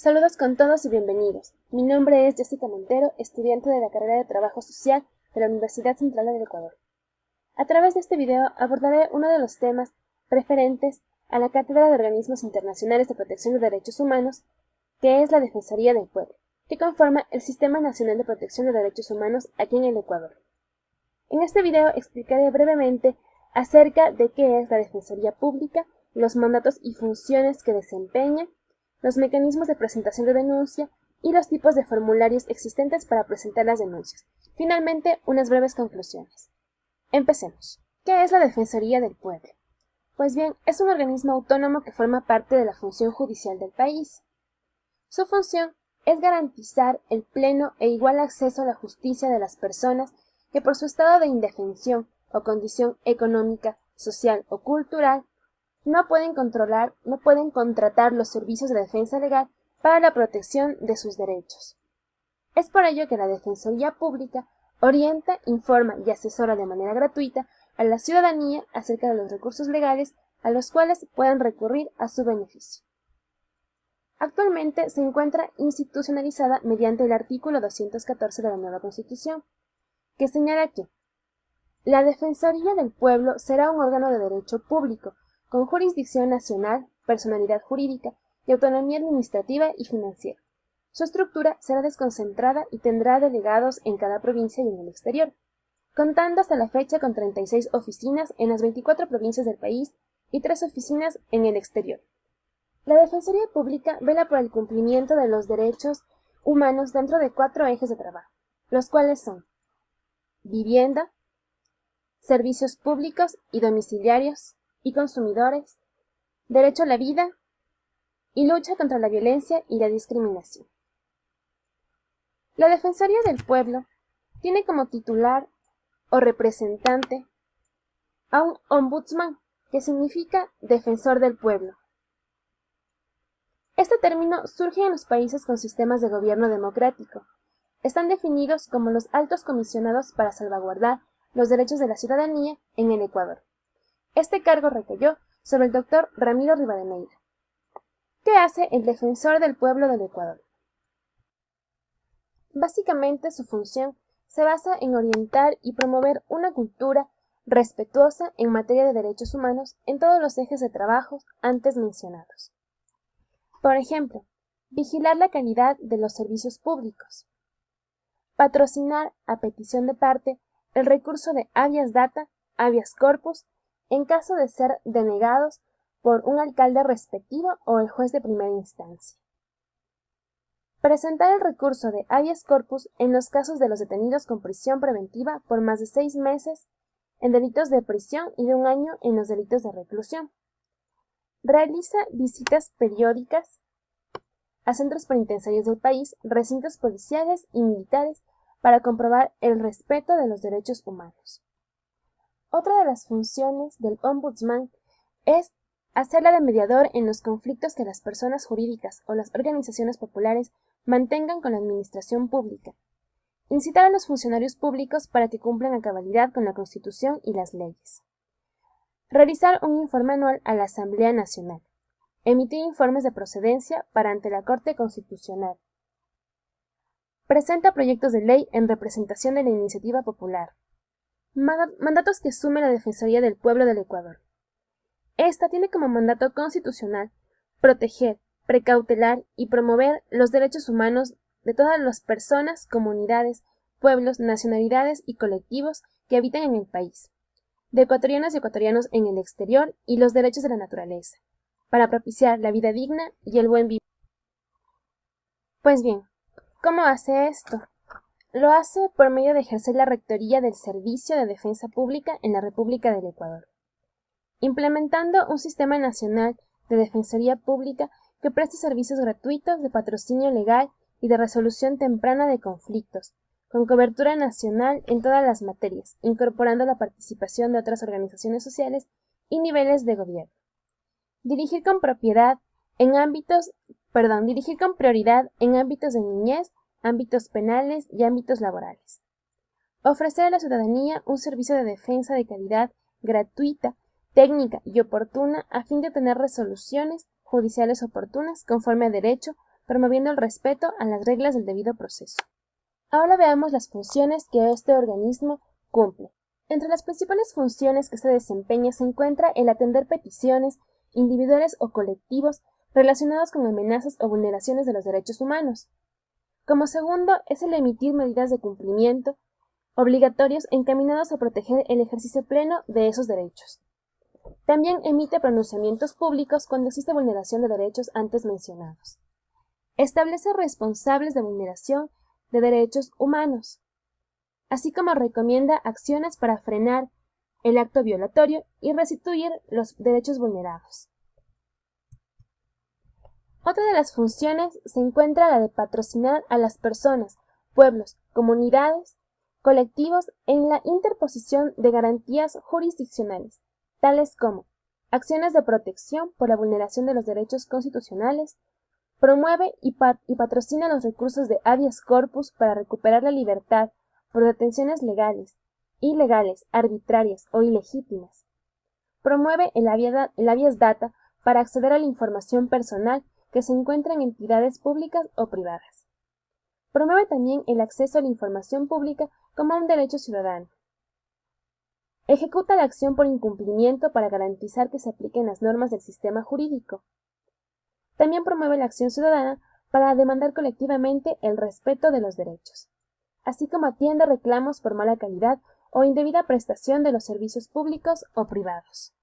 Saludos con todos y bienvenidos. Mi nombre es Jessica Montero, estudiante de la carrera de Trabajo Social de la Universidad Central del Ecuador. A través de este video abordaré uno de los temas referentes a la Cátedra de Organismos Internacionales de Protección de Derechos Humanos, que es la Defensoría del Pueblo, que conforma el Sistema Nacional de Protección de Derechos Humanos aquí en el Ecuador. En este video explicaré brevemente acerca de qué es la Defensoría Pública, los mandatos y funciones que desempeña, los mecanismos de presentación de denuncia y los tipos de formularios existentes para presentar las denuncias. Finalmente, unas breves conclusiones. Empecemos. ¿Qué es la Defensoría del Pueblo? Pues bien, es un organismo autónomo que forma parte de la función judicial del país. Su función es garantizar el pleno e igual acceso a la justicia de las personas que por su estado de indefensión o condición económica, social o cultural no pueden contratar los servicios de defensa legal para la protección de sus derechos. Es por ello que la Defensoría Pública orienta, informa y asesora de manera gratuita a la ciudadanía acerca de los recursos legales a los cuales puedan recurrir a su beneficio. Actualmente se encuentra institucionalizada mediante el artículo 214 de la nueva Constitución, que señala que la Defensoría del Pueblo será un órgano de derecho público, con jurisdicción nacional, personalidad jurídica y autonomía administrativa y financiera. Su estructura será desconcentrada y tendrá delegados en cada provincia y en el exterior, contando hasta la fecha con 36 oficinas en las 24 provincias del país y 3 oficinas en el exterior. La Defensoría Pública vela por el cumplimiento de los derechos humanos dentro de 4 ejes de trabajo, los cuales son vivienda, servicios públicos y domiciliarios y consumidores, derecho a la vida y lucha contra la violencia y la discriminación. La Defensoría del Pueblo tiene como titular o representante a un ombudsman, que significa defensor del pueblo. Este término surge en los países con sistemas de gobierno democrático. Están definidos como los altos comisionados para salvaguardar los derechos de la ciudadanía en el Ecuador. Este cargo recayó sobre el doctor Ramiro Rivadeneira. ¿Qué hace el Defensor del Pueblo del Ecuador? Básicamente su función se basa en orientar y promover una cultura respetuosa en materia de derechos humanos en todos los ejes de trabajo antes mencionados. Por ejemplo, vigilar la calidad de los servicios públicos, patrocinar a petición de parte el recurso de habeas data, habeas corpus, en caso de ser denegados por un alcalde respectivo o el juez de primera instancia. Presentar el recurso de habeas corpus en los casos de los detenidos con prisión preventiva por más de 6 meses en delitos de prisión y de 1 año en los delitos de reclusión. Realiza visitas periódicas a centros penitenciarios del país, recintos policiales y militares para comprobar el respeto de los derechos humanos. Otra de las funciones del ombudsman es hacerla de mediador en los conflictos que las personas jurídicas o las organizaciones populares mantengan con la administración pública. Incitar a los funcionarios públicos para que cumplan a cabalidad con la Constitución y las leyes. Realizar un informe anual a la Asamblea Nacional. Emitir informes de procedencia para ante la Corte Constitucional. Presenta proyectos de ley en representación de la iniciativa popular. Mandatos que asume la Defensoría del Pueblo del Ecuador. Esta tiene como mandato constitucional proteger, precautelar y promover los derechos humanos de todas las personas, comunidades, pueblos, nacionalidades y colectivos que habitan en el país, de ecuatorianas y ecuatorianos en el exterior y los derechos de la naturaleza, para propiciar la vida digna y el buen vivir. Pues bien, ¿cómo hace esto? Lo hace por medio de ejercer la rectoría del Servicio de Defensa Pública en la República del Ecuador, implementando un sistema nacional de defensoría pública que preste servicios gratuitos de patrocinio legal y de resolución temprana de conflictos, con cobertura nacional en todas las materias, incorporando la participación de otras organizaciones sociales y niveles de gobierno. Dirigir con prioridad en ámbitos de niñez, ámbitos penales y ámbitos laborales. Ofrecer a la ciudadanía un servicio de defensa de calidad gratuita, técnica y oportuna a fin de obtener resoluciones judiciales oportunas conforme a derecho promoviendo el respeto a las reglas del debido proceso. Ahora veamos las funciones que este organismo cumple. Entre las principales funciones que se desempeña se encuentra el atender peticiones individuales o colectivos relacionados con amenazas o vulneraciones de los derechos humanos. Como segundo, es el emitir medidas de cumplimiento obligatorios encaminados a proteger el ejercicio pleno de esos derechos. También emite pronunciamientos públicos cuando existe vulneración de derechos antes mencionados. Establece responsables de vulneración de derechos humanos, así como recomienda acciones para frenar el acto violatorio y restituir los derechos vulnerados. Otra de las funciones se encuentra la de patrocinar a las personas, pueblos, comunidades, colectivos en la interposición de garantías jurisdiccionales, tales como acciones de protección por la vulneración de los derechos constitucionales, promueve y patrocina los recursos de habeas corpus para recuperar la libertad por detenciones legales, ilegales, arbitrarias o ilegítimas. Promueve el habeas data para acceder a la información personal que se encuentra en entidades públicas o privadas. Promueve también el acceso a la información pública como un derecho ciudadano. Ejecuta la acción por incumplimiento para garantizar que se apliquen las normas del sistema jurídico. También promueve la acción ciudadana para demandar colectivamente el respeto de los derechos, así como atiende reclamos por mala calidad o indebida prestación de los servicios públicos o privados.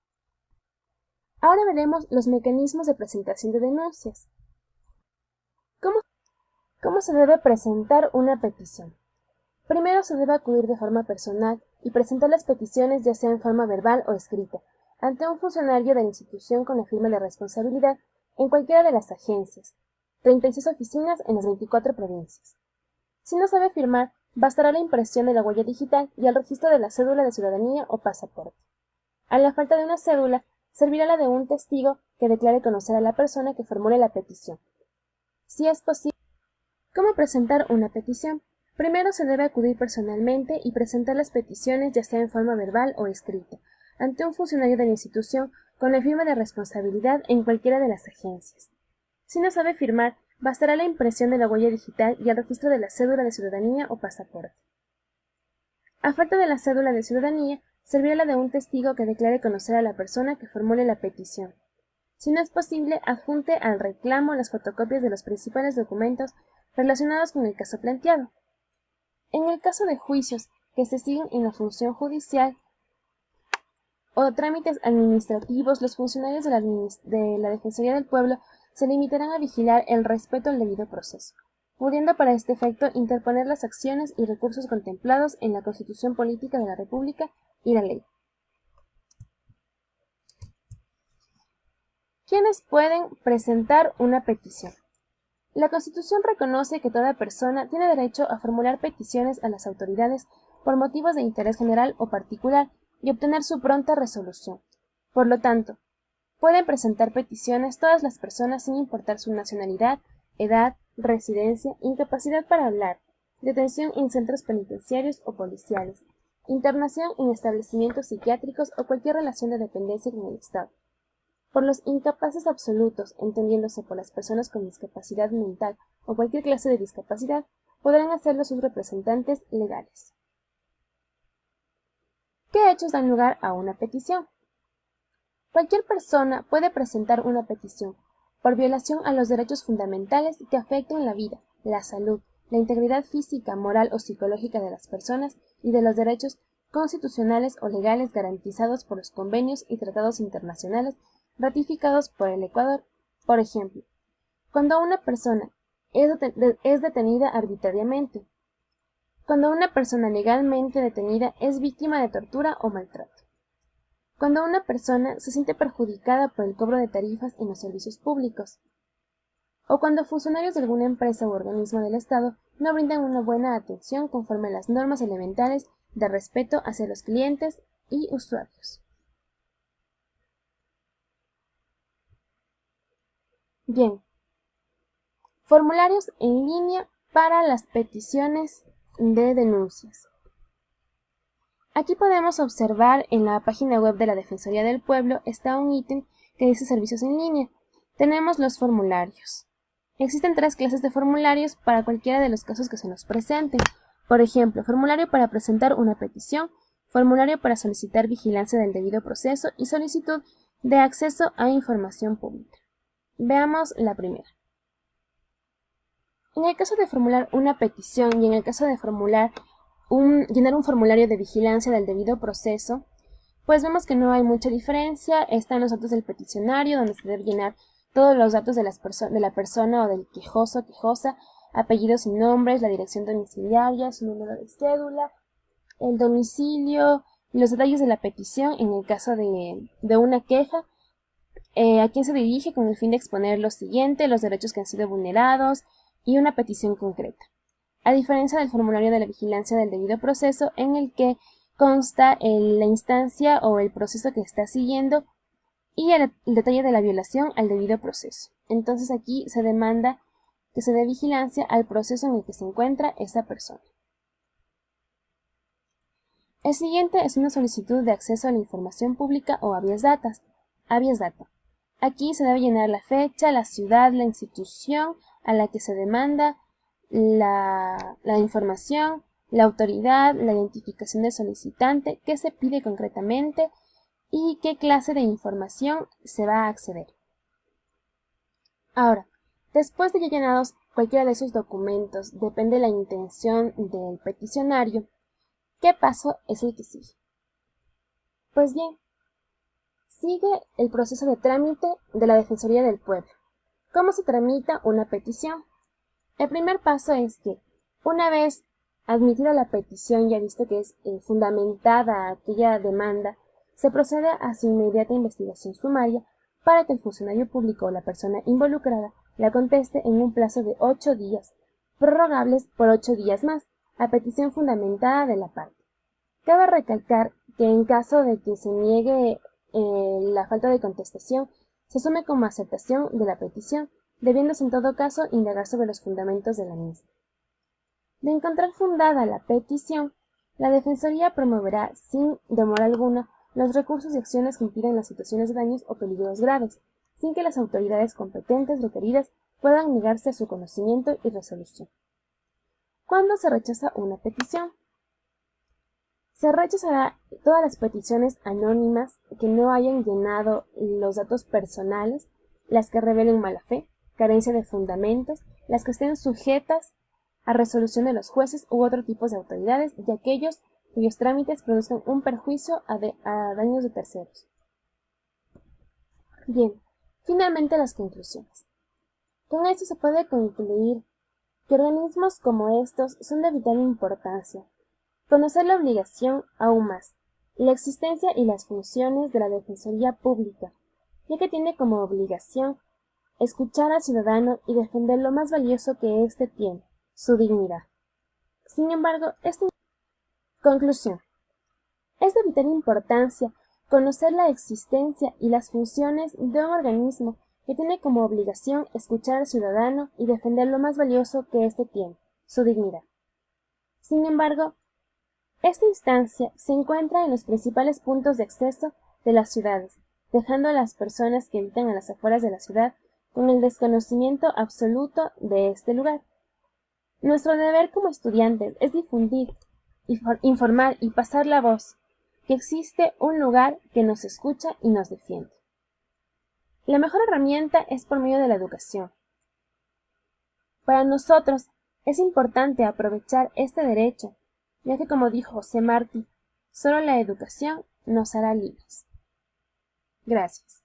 Ahora veremos los mecanismos de presentación de denuncias. ¿Cómo se debe presentar una petición? Primero se debe acudir de forma personal y presentar las peticiones ya sea en forma verbal o escrita, ante un funcionario de la institución con la firma de responsabilidad en cualquiera de las agencias, 36 oficinas en las 24 provincias. Si no sabe firmar, bastará la impresión de la huella digital y el registro de la cédula de ciudadanía o pasaporte. A la falta de una cédula, servirá la de un testigo que declare conocer a la persona que formule la petición. Si es posible. ¿Cómo presentar una petición? Primero se debe acudir personalmente y presentar las peticiones ya sea en forma verbal o escrita, ante un funcionario de la institución con la firma de responsabilidad en cualquiera de las agencias. Si no sabe firmar, bastará la impresión de la huella digital y el registro de la cédula de ciudadanía o pasaporte. A falta de la cédula de ciudadanía, servirá la de un testigo que declare conocer a la persona que formule la petición. Si no es posible, adjunte al reclamo las fotocopias de los principales documentos relacionados con el caso planteado. En el caso de juicios que se siguen en la función judicial o trámites administrativos, los funcionarios de la Defensoría del Pueblo se limitarán a vigilar el respeto al debido proceso, pudiendo para este efecto interponer las acciones y recursos contemplados en la Constitución Política de la República y la ley. ¿Quiénes pueden presentar una petición? La Constitución reconoce que toda persona tiene derecho a formular peticiones a las autoridades por motivos de interés general o particular y obtener su pronta resolución. Por lo tanto, pueden presentar peticiones todas las personas sin importar su nacionalidad, edad, residencia, incapacidad para hablar, detención en centros penitenciarios o policiales, internación en establecimientos psiquiátricos o cualquier relación de dependencia con el Estado. Por los incapaces absolutos, entendiéndose por las personas con discapacidad mental o cualquier clase de discapacidad, podrán hacerlo sus representantes legales. ¿Qué hechos dan lugar a una petición? Cualquier persona puede presentar una petición por violación a los derechos fundamentales que afecten la vida, la salud, la integridad física, moral o psicológica de las personas y de los derechos constitucionales o legales garantizados por los convenios y tratados internacionales ratificados por el Ecuador. Por ejemplo, cuando una persona es detenida arbitrariamente, cuando una persona legalmente detenida es víctima de tortura o maltrato, cuando una persona se siente perjudicada por el cobro de tarifas en los servicios públicos, o cuando funcionarios de alguna empresa u organismo del Estado no brindan una buena atención conforme a las normas elementales de respeto hacia los clientes y usuarios. Bien, formularios en línea para las peticiones de denuncias. Aquí podemos observar en la página web de la Defensoría del Pueblo está un ítem que dice servicios en línea. Tenemos los formularios. Existen 3 clases de formularios para cualquiera de los casos que se nos presenten. Por ejemplo, formulario para presentar una petición, formulario para solicitar vigilancia del debido proceso y solicitud de acceso a información pública. Veamos la primera. En el caso de formular una petición y en el caso de llenar un formulario de vigilancia del debido proceso, pues vemos que no hay mucha diferencia. Están los datos del peticionario, donde se debe llenar todos los datos de la persona o del quejoso, quejosa, apellidos y nombres, la dirección domiciliaria, su número de cédula, el domicilio, los detalles de la petición en el caso de una queja, a quién se dirige con el fin de exponer lo siguiente, los derechos que han sido vulnerados y una petición concreta. A diferencia del formulario de la vigilancia del debido proceso, en el que consta la instancia o el proceso que está siguiendo y el detalle de la violación al debido proceso. Entonces aquí se demanda que se dé vigilancia al proceso en el que se encuentra esa persona. El siguiente es una solicitud de acceso a la información pública o habeas data. Aquí se debe llenar la fecha, la ciudad, la institución a la que se demanda la información, la autoridad, la identificación del solicitante, qué se pide concretamente y qué clase de información se va a acceder. Ahora, después de ya llenados cualquiera de esos documentos, depende de la intención del peticionario, ¿qué paso es el que sigue? Pues bien, sigue el proceso de trámite de la Defensoría del Pueblo. ¿Cómo se tramita una petición? El primer paso es que, una vez admitida la petición, ya visto que es fundamentada aquella demanda, se procede a su inmediata investigación sumaria para que el funcionario público o la persona involucrada la conteste en un plazo de 8 días, prorrogables por 8 días más, a petición fundamentada de la parte. Cabe recalcar que en caso de que se niegue la falta de contestación, se asume como aceptación de la petición, debiéndose en todo caso indagar sobre los fundamentos de la misma. De encontrar fundada la petición, la Defensoría promoverá sin demora alguna los recursos y acciones que impidan las situaciones de daños o peligros graves, sin que las autoridades competentes requeridas puedan negarse a su conocimiento y resolución. ¿Cuándo se rechaza una petición? Se rechazará todas las peticiones anónimas que no hayan llenado los datos personales, las que revelen mala fe, carencia de fundamentos, las que estén sujetas a resolución de los jueces u otro tipo de autoridades y aquellos cuyos trámites produzcan un perjuicio a daños de terceros. Bien, finalmente las conclusiones. Con esto se puede concluir que organismos como estos son de vital importancia. Conocer la obligación aún más, la existencia y las funciones de la Defensoría Pública, ya que tiene como obligación escuchar al ciudadano y defender lo más valioso que éste tiene, su dignidad. Sin embargo, conclusión. Es de vital importancia conocer la existencia y las funciones de un organismo que tiene como obligación escuchar al ciudadano y defender lo más valioso que éste tiene, su dignidad. Sin embargo, esta instancia se encuentra en los principales puntos de acceso de las ciudades, dejando a las personas que habitan a las afueras de la ciudad con el desconocimiento absoluto de este lugar. Nuestro deber como estudiantes es difundir, informar y pasar la voz, que existe un lugar que nos escucha y nos defiende. La mejor herramienta es por medio de la educación. Para nosotros es importante aprovechar este derecho, ya que como dijo José Martí, solo la educación nos hará libres. Gracias.